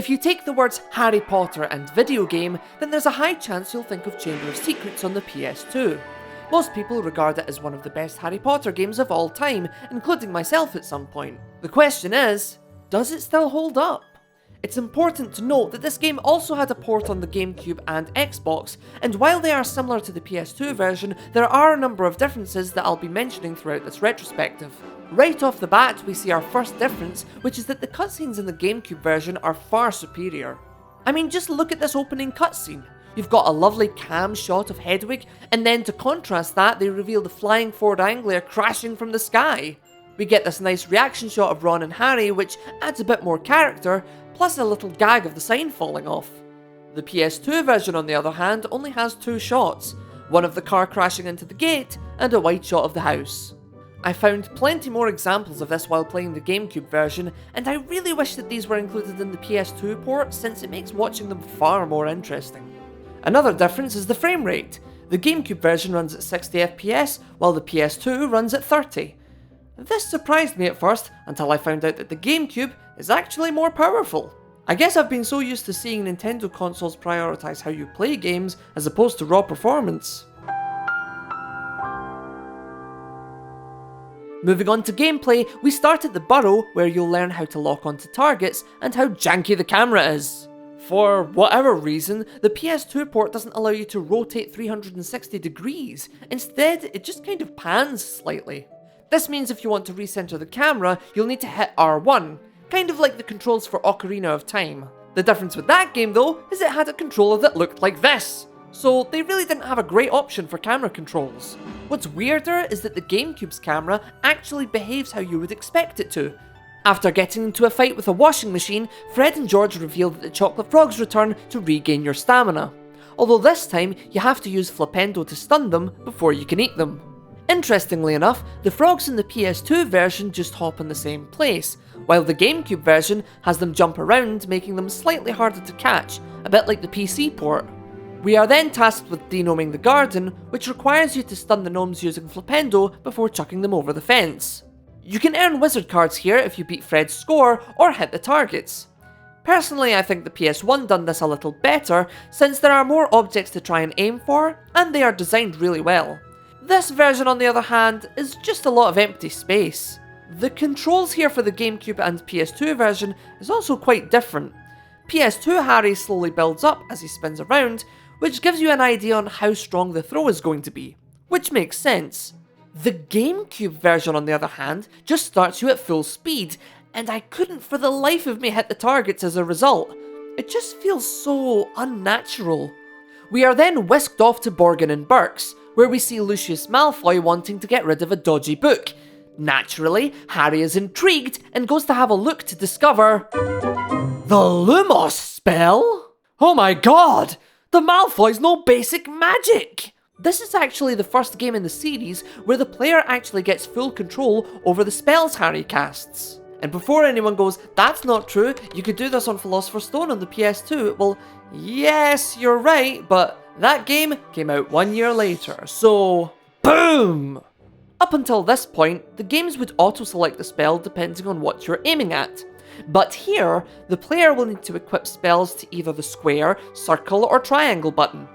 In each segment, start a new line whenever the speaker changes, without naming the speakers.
If you take the words Harry Potter and video game, then there's a high chance you'll think of Chamber of Secrets on the PS2. Most people regard it as one of the best Harry Potter games of all time, including myself at some point. The question is, does it still hold up? It's important to note that this game also had a port on the GameCube and Xbox, and while they are similar to the PS2 version, there are a number of differences that I'll be mentioning throughout this retrospective. Right off the bat, we see our first difference, which is that the cutscenes in the GameCube version are far superior. I mean, just look at this opening cutscene. You've got a lovely cam shot of Hedwig, and then to contrast that, they reveal the flying Ford Anglia crashing from the sky. We get this nice reaction shot of Ron and Harry, which adds a bit more character, plus a little gag of the sign falling off. The PS2 version, on the other hand, only has two shots, one of the car crashing into the gate, and a wide shot of the house. I found plenty more examples of this while playing the GameCube version, and I really wish that these were included in the PS2 port, since it makes watching them far more interesting. Another difference is the frame rate. The GameCube version runs at 60 FPS, while the PS2 runs at 30. This surprised me at first, until I found out that the GameCube is actually more powerful. I guess I've been so used to seeing Nintendo consoles prioritise how you play games, as opposed to raw performance. Moving on to gameplay, we start at the burrow, where you'll learn how to lock onto targets, and how janky the camera is. For whatever reason, the PS2 port doesn't allow you to rotate 360 degrees, instead it just kind of pans slightly. This means if you want to recenter the camera, you'll need to hit R1, kind of like the controls for Ocarina of Time. The difference with that game though, is it had a controller that looked like this, so they really didn't have a great option for camera controls. What's weirder is that the GameCube's camera actually behaves how you would expect it to. After getting into a fight with a washing machine, Fred and George reveal that the chocolate frogs return to regain your stamina, although this time you have to use Flipendo to stun them before you can eat them. Interestingly enough, the frogs in the PS2 version just hop in the same place, while the GameCube version has them jump around, making them slightly harder to catch, a bit like the PC port. We are then tasked with denoming the garden, which requires you to stun the gnomes using Flipendo before chucking them over the fence. You can earn wizard cards here if you beat Fred's score or hit the targets. Personally, I think the PS1 done this a little better, since there are more objects to try and aim for, and they are designed really well. This version, on the other hand, is just a lot of empty space. The controls here for the GameCube and PS2 version is also quite different. PS2 Harry slowly builds up as he spins around, which gives you an idea on how strong the throw is going to be, which makes sense. The GameCube version, on the other hand, just starts you at full speed, and I couldn't for the life of me hit the targets as a result. It just feels so unnatural. We are then whisked off to Borgin and Burke's, where we see Lucius Malfoy wanting to get rid of a dodgy book. Naturally, Harry is intrigued and goes to have a look to discover the Lumos spell? Oh my god! The Malfoys know basic magic! This is actually the first game in the series where the player actually gets full control over the spells Harry casts. And before anyone goes, that's not true, you could do this on Philosopher's Stone on the PS2, well, yes, you're right, but that game came out 1 year later, so boom! Up until this point, the games would auto-select the spell depending on what you're aiming at. But here, the player will need to equip spells to either the square, circle, or triangle button.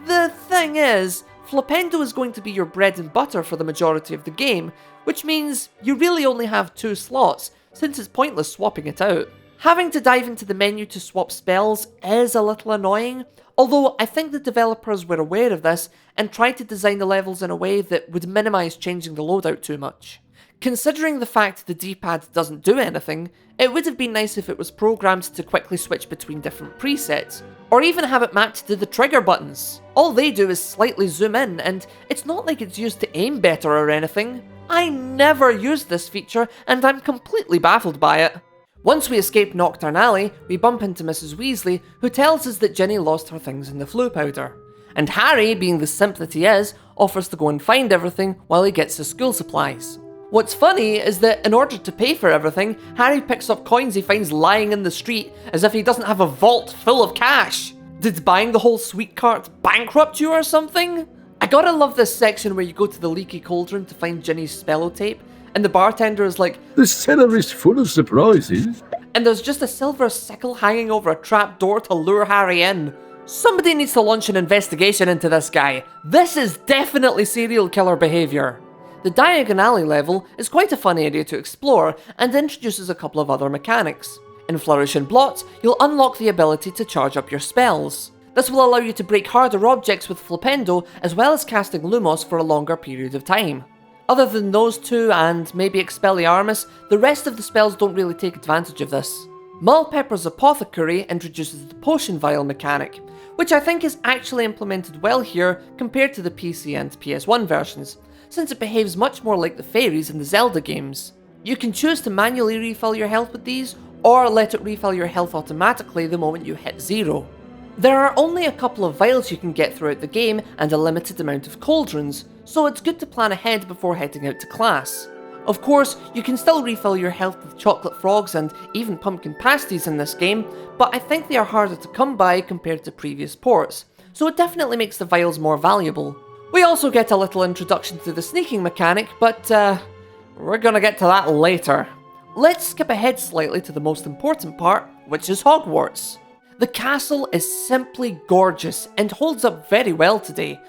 The thing is, Flipendo is going to be your bread and butter for the majority of the game, which means you really only have 2 slots, since it's pointless swapping it out. Having to dive into the menu to swap spells is a little annoying, although I think the developers were aware of this and tried to design the levels in a way that would minimise changing the loadout too much. Considering the fact the D-pad doesn't do anything, it would have been nice if it was programmed to quickly switch between different presets, or even have it mapped to the trigger buttons. All they do is slightly zoom in, and it's not like it's used to aim better or anything. I never used this feature, and I'm completely baffled by it. Once we escape Knockturn Alley, we bump into Mrs. Weasley, who tells us that Ginny lost her things in the flu powder. And Harry, being the simp that he is, offers to go and find everything while he gets his school supplies. What's funny is that in order to pay for everything, Harry picks up coins he finds lying in the street as if he doesn't have a vault full of cash. Did buying the whole sweet cart bankrupt you or something? I gotta love this section where you go to the leaky cauldron to find Ginny's spellotape, and the bartender is like,
"The cellar is full of surprises."
and there's just a silver sickle hanging over a trap door to lure Harry in. Somebody needs to launch an investigation into this guy. This is definitely serial killer behaviour. The Diagon Alley level is quite a fun area to explore and introduces a couple of other mechanics. In Flourish and Blot, you'll unlock the ability to charge up your spells. This will allow you to break harder objects with Flipendo as well as casting Lumos for a longer period of time. Other than those two and maybe Expelliarmus, the rest of the spells don't really take advantage of this. Mulpepper's Apothecary introduces the Potion Vial mechanic, which I think is actually implemented well here compared to the PC and PS1 versions, since it behaves much more like the fairies in the Zelda games. You can choose to manually refill your health with these, or let it refill your health automatically the moment you hit 0. There are only a couple of vials you can get throughout the game and a limited amount of cauldrons, so it's good to plan ahead before heading out to class. Of course, you can still refill your health with chocolate frogs and even pumpkin pasties in this game, but I think they are harder to come by compared to previous ports, so it definitely makes the vials more valuable. We also get a little introduction to the sneaking mechanic, but we're gonna get to that later. Let's skip ahead slightly to the most important part, which is Hogwarts. The castle is simply gorgeous and holds up very well today,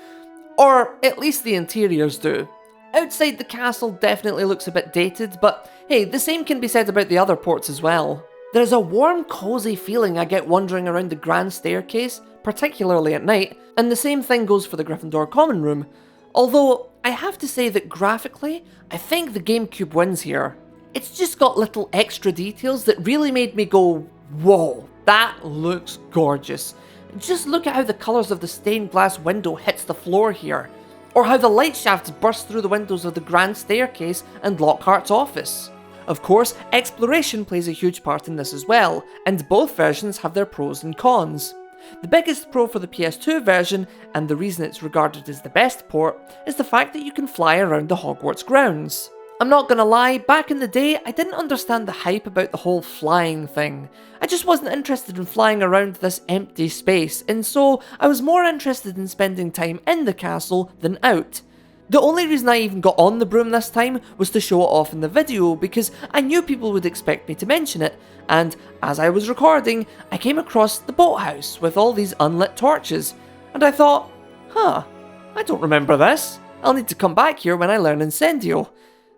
or at least the interiors do. Outside the castle definitely looks a bit dated, but hey, the same can be said about the other ports as well. There's a warm, cozy feeling I get wandering around the grand staircase, particularly at night, and the same thing goes for the Gryffindor common room, although I have to say that graphically, I think the GameCube wins here. It's just got little extra details that really made me go, whoa, that looks gorgeous. Just look at how the colours of the stained glass window hits the floor here, or how the light shafts burst through the windows of the grand staircase and Lockhart's office. Of course, exploration plays a huge part in this as well, and both versions have their pros and cons. The biggest pro for the PS2 version, and the reason it's regarded as the best port, is the fact that you can fly around the Hogwarts grounds. I'm not gonna lie, back in the day, I didn't understand the hype about the whole flying thing. I just wasn't interested in flying around this empty space, and so I was more interested in spending time in the castle than out. The only reason I even got on the broom this time was to show it off in the video because I knew people would expect me to mention it, and as I was recording, I came across the boathouse with all these unlit torches, and I thought, I don't remember this. I'll need to come back here when I learn Incendio.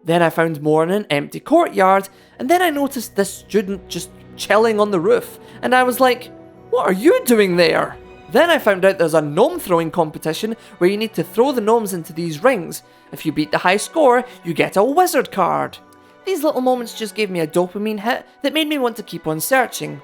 Then I found more in an empty courtyard, and then I noticed this student just chilling on the roof, and I was like, what are you doing there? Then I found out there's a gnome throwing competition where you need to throw the gnomes into these rings. If you beat the high score, you get a wizard card. These little moments just gave me a dopamine hit that made me want to keep on searching.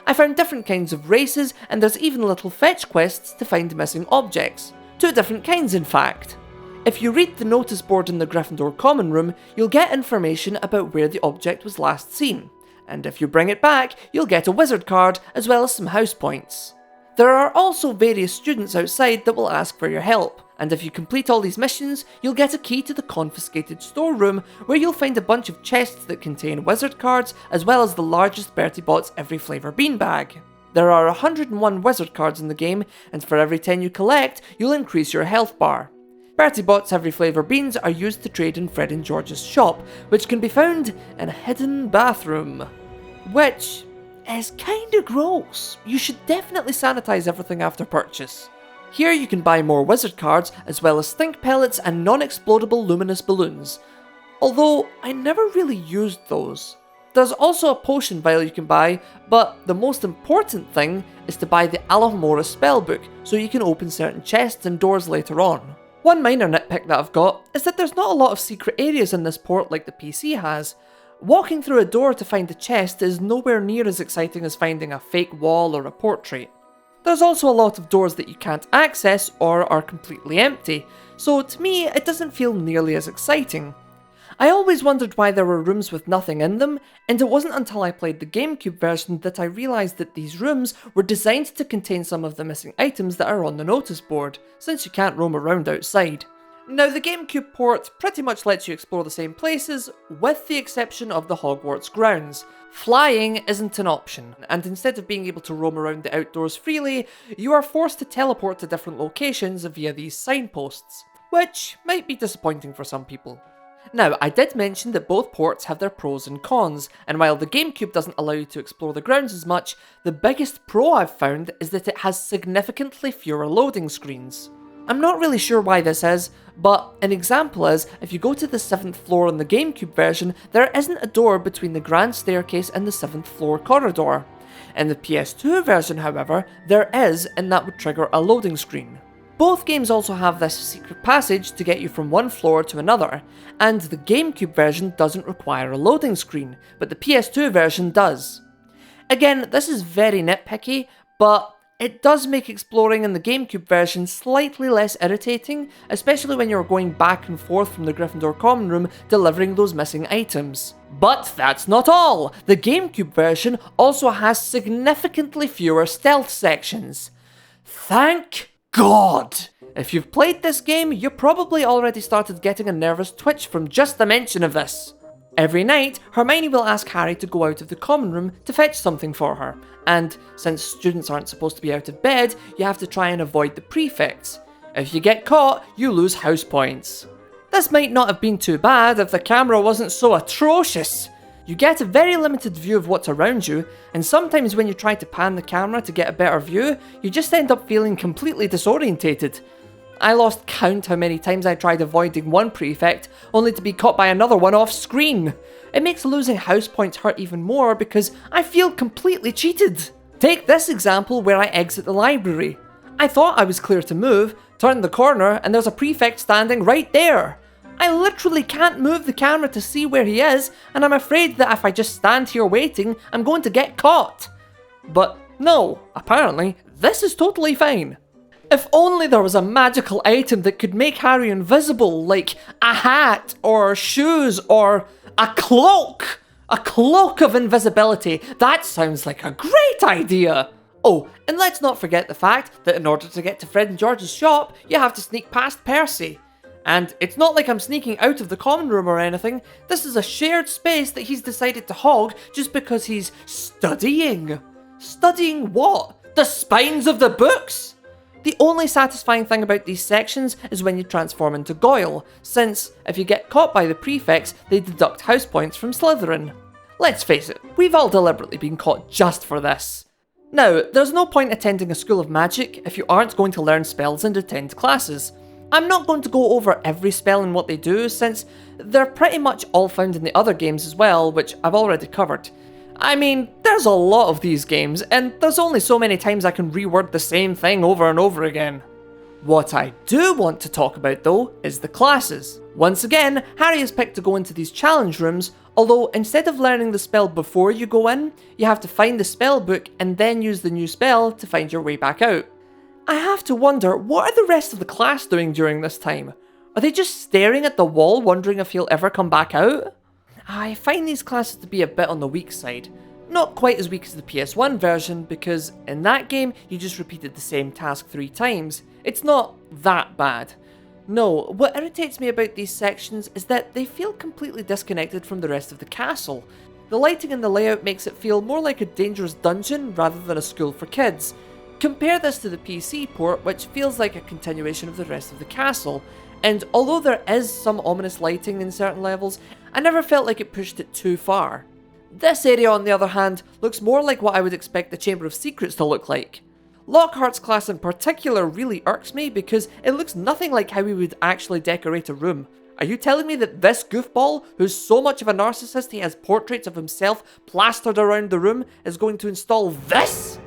I found different kinds of races, and there's even little fetch quests to find missing objects. 2 different kinds in fact. If you read the notice board in the Gryffindor common room, you'll get information about where the object was last seen. And if you bring it back, you'll get a wizard card as well as some house points. There are also various students outside that will ask for your help, and if you complete all these missions, you'll get a key to the confiscated storeroom where you'll find a bunch of chests that contain wizard cards as well as the largest Bertie Bott's every flavour beanbag. There are 101 wizard cards in the game, and for every 10 you collect, you'll increase your health bar. Bertie Bott's every flavour beans are used to trade in Fred and George's shop, which can be found in a hidden bathroom. Which is kinda gross. You should definitely sanitize everything after purchase. Here you can buy more wizard cards as well as stink pellets and non-explodable luminous balloons, although I never really used those. There's also a potion vial you can buy, but the most important thing is to buy the Alohomora spellbook so you can open certain chests and doors later on. One minor nitpick that I've got is that there's not a lot of secret areas in this port like the PC has. Walking through a door to find a chest is nowhere near as exciting as finding a fake wall or a portrait. There's also a lot of doors that you can't access or are completely empty, so to me it doesn't feel nearly as exciting. I always wondered why there were rooms with nothing in them, and it wasn't until I played the GameCube version that I realised that these rooms were designed to contain some of the missing items that are on the notice board, since you can't roam around outside. Now, the GameCube port pretty much lets you explore the same places, with the exception of the Hogwarts grounds. Flying isn't an option, and instead of being able to roam around the outdoors freely, you are forced to teleport to different locations via these signposts, which might be disappointing for some people. Now, I did mention that both ports have their pros and cons, and while the GameCube doesn't allow you to explore the grounds as much, the biggest pro I've found is that it has significantly fewer loading screens. I'm not really sure why this is, but an example is, if you go to the 7th floor on the GameCube version, there isn't a door between the grand staircase and the 7th floor corridor. In the PS2 version, however, there is, and that would trigger a loading screen. Both games also have this secret passage to get you from one floor to another, and the GameCube version doesn't require a loading screen, but the PS2 version does. Again, this is very nitpicky, but it does make exploring in the GameCube version slightly less irritating, especially when you're going back and forth from the Gryffindor common room delivering those missing items. But that's not all! The GameCube version also has significantly fewer stealth sections. Thank God! If you've played this game, you probably already started getting a nervous twitch from just the mention of this. Every night, Hermione will ask Harry to go out of the common room to fetch something for her, and since students aren't supposed to be out of bed, you have to try and avoid the prefects. If you get caught, you lose house points. This might not have been too bad if the camera wasn't so atrocious. You get a very limited view of what's around you, and sometimes when you try to pan the camera to get a better view, you just end up feeling completely disorientated. I lost count how many times I tried avoiding one prefect, only to be caught by another one off screen. It makes losing house points hurt even more because I feel completely cheated. Take this example where I exit the library. I thought I was clear to move, turned the corner, and there's a prefect standing right there. I literally can't move the camera to see where he is, and I'm afraid that if I just stand here waiting, I'm going to get caught. But no, apparently, this is totally fine. If only there was a magical item that could make Harry invisible, like a hat, or shoes, or a cloak! A cloak of invisibility! That sounds like a great idea! Oh, and let's not forget the fact that in order to get to Fred and George's shop, you have to sneak past Percy. And it's not like I'm sneaking out of the common room or anything, this is a shared space that he's decided to hog just because he's studying. Studying what? The spines of the books? The only satisfying thing about these sections is when you transform into Goyle, since if you get caught by the prefects, they deduct house points from Slytherin. Let's face it, we've all deliberately been caught just for this. Now, there's no point attending a school of magic if you aren't going to learn spells and attend classes. I'm not going to go over every spell and what they do, since they're pretty much all found in the other games as well, which I've already covered. I mean, there's a lot of these games, and there's only so many times I can reword the same thing over and over again. What I do want to talk about though, is the classes. Once again, Harry is picked to go into these challenge rooms, although instead of learning the spell before you go in, you have to find the spell book and then use the new spell to find your way back out. I have to wonder, what are the rest of the class doing during this time? Are they just staring at the wall wondering if he'll ever come back out? I find these classes to be a bit on the weak side. Not quite as weak as the PS1 version, because in that game you just repeated the same task 3 times. It's not that bad. No, what irritates me about these sections is that they feel completely disconnected from the rest of the castle. The lighting and the layout makes it feel more like a dangerous dungeon rather than a school for kids. Compare this to the PC port, which feels like a continuation of the rest of the castle, and although there is some ominous lighting in certain levels, I never felt like it pushed it too far. This area, on the other hand, looks more like what I would expect the Chamber of Secrets to look like. Lockhart's class in particular really irks me because it looks nothing like how we would actually decorate a room. Are you telling me that this goofball, who's so much of a narcissist he has portraits of himself plastered around the room, is going to install this?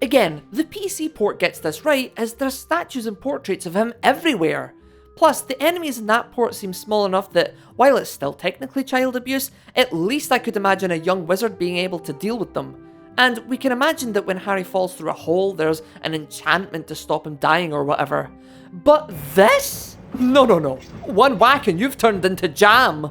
Again, the PC port gets this right as there's statues and portraits of him everywhere. Plus, the enemies in that port seem small enough that, while it's still technically child abuse, at least I could imagine a young wizard being able to deal with them. And we can imagine that when Harry falls through a hole, there's an enchantment to stop him dying or whatever. But this? No. One whack and you've turned into jam.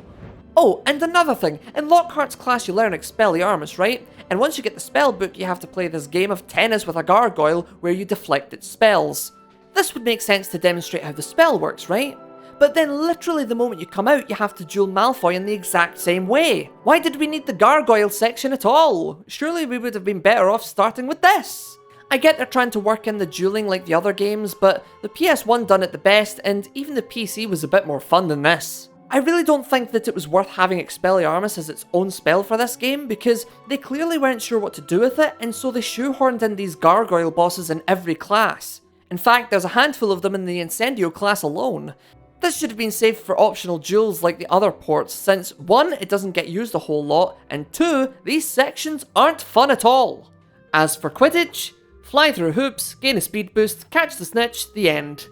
Oh, and another thing, in Lockhart's class you learn Expelliarmus, right? And once you get the spell book, you have to play this game of tennis with a gargoyle where you deflect its spells. This would make sense to demonstrate how the spell works, right? But then literally the moment you come out, you have to duel Malfoy in the exact same way. Why did we need the gargoyle section at all? Surely we would have been better off starting with this. I get they're trying to work in the dueling like the other games, but the PS1 done it the best, and even the PC was a bit more fun than this. I really don't think that it was worth having Expelliarmus as its own spell for this game, because they clearly weren't sure what to do with it, and so they shoehorned in these gargoyle bosses in every class. In fact, there's a handful of them in the Incendio class alone. This should have been saved for optional duels like the other ports, since 1, it doesn't get used a whole lot, and 2, these sections aren't fun at all. As for Quidditch, fly through hoops, gain a speed boost, catch the snitch, the end.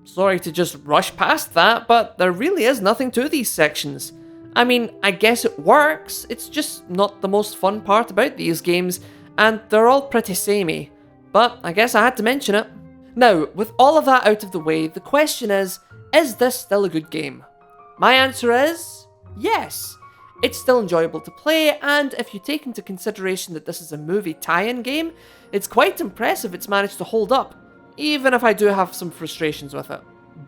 Sorry to just rush past that, but there really is nothing to these sections. I mean, I guess it works, it's just not the most fun part about these games, and they're all pretty samey. But I guess I had to mention it. Now, with all of that out of the way, the question is this still a good game? My answer is yes. It's still enjoyable to play, and if you take into consideration that this is a movie tie-in game, it's quite impressive it's managed to hold up, even if I do have some frustrations with it.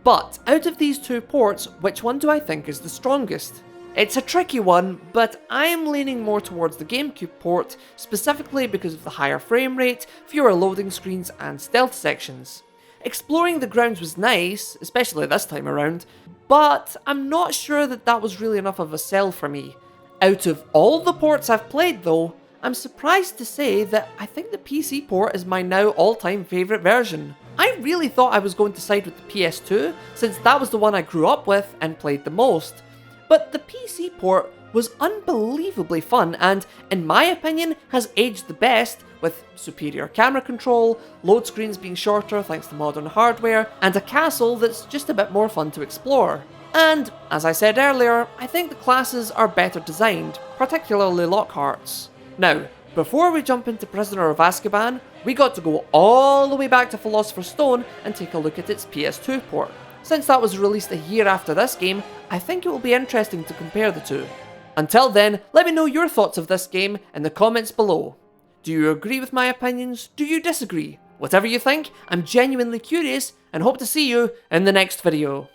But out of these two ports, which one do I think is the strongest? It's a tricky one, but I'm leaning more towards the GameCube port, specifically because of the higher frame rate, fewer loading screens, and stealth sections. Exploring the grounds was nice, especially this time around, but I'm not sure that that was really enough of a sell for me. Out of all the ports I've played though, I'm surprised to say that I think the PC port is my now all-time favourite version. I really thought I was going to side with the PS2, since that was the one I grew up with and played the most. But the PC port was unbelievably fun and, in my opinion, has aged the best, with superior camera control, load screens being shorter thanks to modern hardware, and a castle that's just a bit more fun to explore. And, as I said earlier, I think the classes are better designed, particularly Lockhart's. Now, before we jump into Prisoner of Azkaban, we got to go all the way back to Philosopher's Stone and take a look at its PS2 port. Since that was released a year after this game, I think it will be interesting to compare the two. Until then, let me know your thoughts of this game in the comments below. Do you agree with my opinions? Do you disagree? Whatever you think, I'm genuinely curious and hope to see you in the next video.